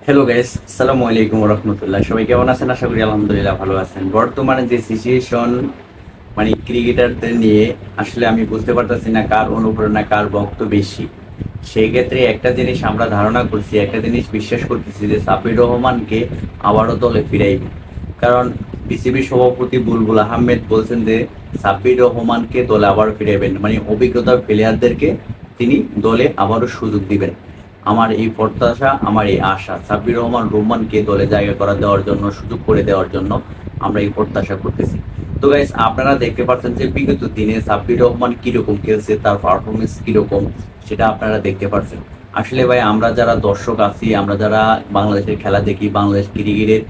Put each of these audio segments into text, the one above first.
Hello guys, আসসালামু আলাইকুম ওয়া রাহমাতুল্লাহ। সবাই কেমন আছেন? আশা করি আলহামদুলিল্লাহ ভালো আছেন। বর্তমানে যে সিচুয়েশন মানে ক্রিকেটারদের নিয়ে আসলে আমি বুঝতে পারতেছি না কার অনুপ্রেরণা কার ভক্ত বেশি। সেই ক্ষেত্রে একটা জিনিস আমরা ধারণা করছি, একটা জিনিস বিশ্বাস করতেছি যে সাব্বির রহমানকে আবারও দলে ফিরাইবে। কারণ বিসিবি সভাপতি বুলবুল আহমেদ বলছেন যে সাব্বির রহমানকে দলে আবার ফিরাইবেন, মানে অভিজ্ঞতা প্লেয়ারদেরকে তিনি দলে আবারও সুযোগ দিবেন। আমার এই প্রত্যাশা, আমার এই আশা সাব্বির রহমান রোমানকে দলে জায়গা করে দেওয়ার জন্য, সুযোগ করে দেওয়ার জন্য আমরা এই প্রত্যাশা করতেছি। তো গাইস, আপনারা দেখতে পাচ্ছেন যে বিগত দিনে সাব্বির রহমান কিরকম খেলছে, তার পারফরমেন্স কিরকম সেটা আপনারা দেখতে পাচ্ছেন। আসলে ভাই, আমরা যারা দর্শক আছি, আমরা যারা বাংলাদেশের খেলা দেখি, বাংলাদেশ ক্রিকেটের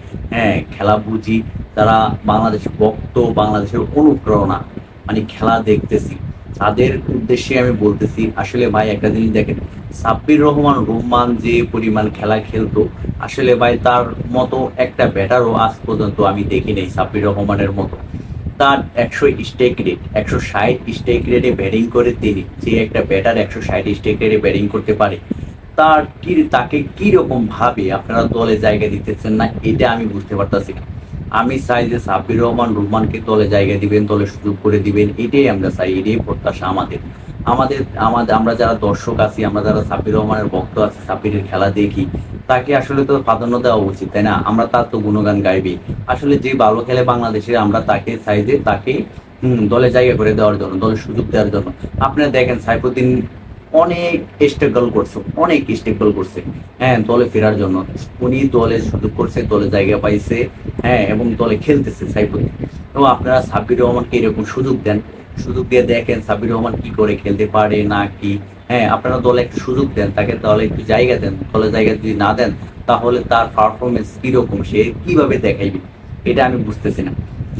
খেলা বুঝি, যারা বাংলাদেশ ভক্ত, বাংলাদেশের অনুপ্রেরণা মানে খেলা দেখতেছি, তাদের উদ্দেশ্যে আমি বলতেছি আসলে ভাই একটা জিনিস দেখেন, সাব্বির রহমান রোমান যে পরিমাণ খেলা খেলতো, আসলে ভাই তার মতো একটা ব্যাটারও আজ পর্যন্ত আমি দেখি নাই সাব্বির রহমানের মতো। তার 100 স্ট্রাইক রেট, 160 স্ট্রাইক রেটে ব্যাটিং করে তিনি, যে একটা ব্যাটার 160 স্ট্রাইক রেটে ব্যাটিং করতে পারে, তাকে কি রকম ভাবে আপনারা দলে জায়গা দিতেছেন না, এটা আমি বুঝতে পারতাছি না। আমি চাই যে সাব্বির রহমান রহমানকে দলে জায়গা দিবেন, দলে সুযোগ করে দিবেন, এটাই আমরা চাই, এটাই প্রত্যাশা আমাদের। আমাদের আমাদের আমরা যারা দর্শক আছি, আমরা যারা সাব্বির রহমানের ভক্ত আছি, সাব্বিরের খেলা দেখি, তাকে আসলে তো প্রাধান্য দেওয়া উচিত, তাই না? আমরা তার তো গুণগান গাইবি। আসলে যে ভালো খেলে বাংলাদেশে, আমরা তাকে চাই যে তাকে দলে জায়গা করে দেওয়ার জন্য, দলে সুযোগ দেওয়ার জন্য। আপনারা দেখেন সাইফুদ্দিন অনেক স্ট্রাগল করছে, অনেক স্ট্রাগল করছে দলে ফেরার জন্য। উনি দলে সুযোগ করছে, দলে জায়গা পাইছে, এবং দলে খেলতেছে সাইফুদ্দিন। তো আপনারা সাব্বির রহমানকে এরকম সুযোগ দেন, সুযোগ দিয়ে দেখেন সাব্বির রহমান কি করে খেলতে পারে না কি। আপনারা দলে একটু সুযোগ দেন, তাকে দলে একটু জায়গা দেন। দলে জায়গা যদি না দেন, তাহলে তার পারফরমেন্স কিরকম, সে কিভাবে দেখাইবে, এটা আমি বুঝতেছি না।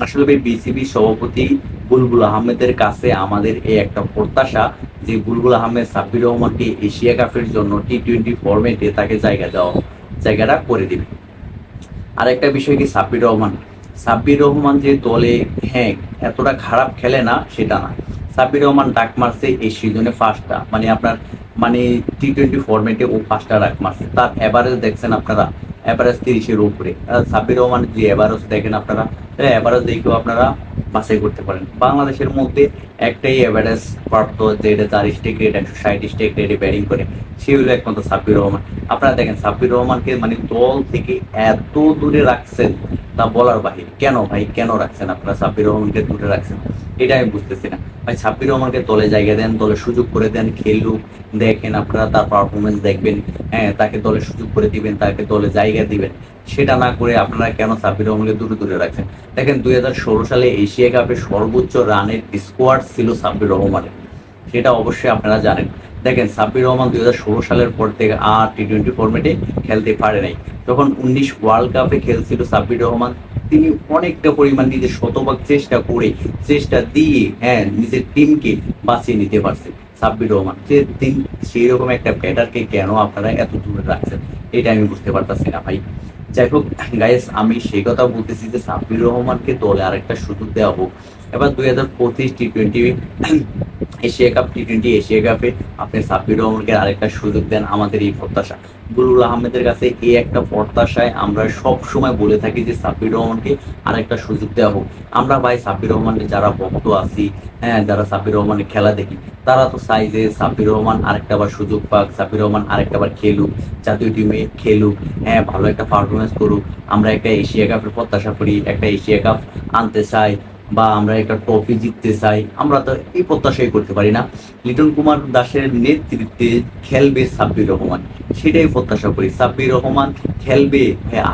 আসলে ভাই, বিসিবি সভাপতি বুলবুল আহমেদের কাছে আমাদের এই একটা প্রত্যাশা যে বুলবুল আহমেদ সাব্বির রহমানকে এশিয়া কাপের জন্য টি-20 ফরম্যাটে তাকে জায়গাটা করে দিবে। আর একটা বিষয় কি, সাব্বির রহমান যে দলে এতটা খারাপ খেলে না সেটা না। সাব্বির রহমান ডাক মারছে এই সিজনে ফার্স্টটা, মানে আপনার মানে টি-20 ফরম্যাটে ও ফার্স্টটা ডাক মারছে। তার এভারেজ দেখছেন আপনারা, এভারেজ 30-এর উপরে। সাব্বির রহমান যে এভারেজ দেখেন আপনারা, এভারেজ দেখেও আপনারা বাছাই করতে পারেন। বাংলাদেশের মধ্যে একটাই এভারেজ প্রাপ্ত, যে এটা 4 স্ট্রাইক রেট, 160 স্ট্রাইক রেটে ব্যাটিং করে, সে হলো একমাত্র সাব্বির রহমান। আপনারা দেখেন সাব্বির রহমানকে মানে দল থেকে এত দূরে রাখছেন, তা বলার বাহিরে। কেন ভাই, কেন রাখছেন আপনারা সাব্বির রহমানকে দূরে রাখছেন, এটা আমি বুঝতেছি না ভাই। সাব্বির রহমানকে দলে জায়গা দেন, দলে সুযোগ করে দেন, খেলুক, দেখেন আপনারা তার পারফরমেন্স দেখবেন। তাকে দলে সুযোগ করে দিবেন, তাকে দলে জায়গা দিবেন। সেটা না করে আপনারা কেন সাব্বির রহমানকে দূরে দূরে রাখছেন? দেখেন 2016 সালে এশিয়া কাপে সর্বোচ্চ রানের স্কোয়াড ছিল সাব্বির রহমানের, সেটা অবশ্যই আপনারা জানেন। দেখেন সাব্বির রহমান 2016 সালের পর থেকে আর টি-20 ফরম্যাটে খেলতে পারে নাই। যখন 19 ওয়ার্ল্ড কাপে খেলছিল সাব্বির রহমান, তিনি অনেকটা পরিমাণ নিজের শতভাগ চেষ্টা করে, চেষ্টা দিয়ে নিজের টিমকে বাঁচিয়ে নিতে পারছে সাব্বির রহমান। যে তিন সেই রকম একটা ব্যাটারকে কেন আপনারা এত দূরে রাখছেন, এটা আমি বুঝতে পারতাছি না ভাই। যাই হোক গাইস, আমি সেই কথা বলতেছি যে সাব্বির রহমানকে দলে আরেকটা সুযোগ দেওয়া হোক। এবার 2025 টি-20 এশিয়া কাপ, টি-20 এশিয়া কাপে আপনি সাব্বির রহমানকে আরেকটা সুযোগ দেন, আমাদের এই প্রত্যাশা। বুলবুল আহমেদের কাছে এই একটা প্রত্যাশায় আমরা সব সময় বলে থাকি যে সাব্বির রহমানকে আরেকটা সুযোগ দেওয়া হোক। আমরা ভাই সাব্বির রহমানের যারা ভক্ত আছি, যারা সাব্বির রহমানের খেলা দেখি, তারা তো চাই যে সাব্বির রহমান আরেকটা বার সুযোগ পাক, সাব্বির রহমান আরেকটা বার খেলুক, জাতীয় টিমে খেলুক, ভালো একটা পারফরমেন্স করুক। আমরা একটা এশিয়া কাপের প্রত্যাশা করি, একটা এশিয়া কাপ আনতে চাই, বা আমরা একটা ট্রফি জিততে চাই। আমরা তো এই প্রত্যাশাই করতে পারি না? লিটন কুমার দাসের নেতৃত্বে খেলবে সাব্বির রহমান, সেটাই প্রত্যাশা করি। সাব্বির রহমান খেলবে,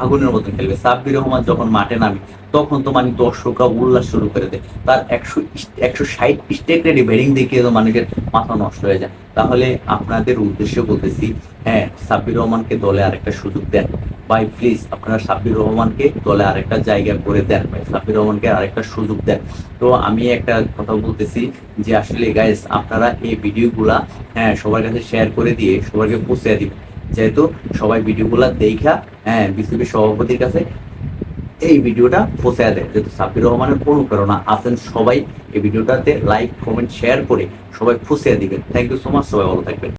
আগুনের মতন খেলবে। সাব্বির রহমান যখন মাঠে নামে, তখন তো মানে দর্শকরা উল্লাস শুরু করে দেয়। তার 160 স্ট্রাইক রেটে ব্যাটিং দেখিয়ে তো মানুষের মাথা নষ্ট হয়ে যায়। তাহলে আপনাদের উদ্দেশ্যে বলতেছি, সাব্বির রহমানকে দলে আরেকটা সুযোগ দেন ভাই, প্লিজ। আপনারা সাব্বির রহমানকে দলে আরেকটা জায়গা করে দেন ভাই, সাব্বির রহমানকে আরেকটা সুযোগ দেন। তো আমি একটা কথা বলতেছি যে আসলে গাইস, আপনারা এই ভিডিওগুলা সবার কাছে শেয়ার করে দিয়ে সবাইকে পৌঁছে দিবেন, যেহেতু সবাই ভিডিওগুলা দেখা বিসিবি সভাপতির কাছে এই ভিডিওটা পৌঁছে দেয়, যেহেতু সাব্বির রহমানের অনুপ্রেরণা আছেন সবাই। এই ভিডিওটাতে লাইক কমেন্ট শেয়ার করে সবাই পৌঁছে দিবেন। থ্যাংক ইউ সো মাচ, সবাই ভালো থাকবেন।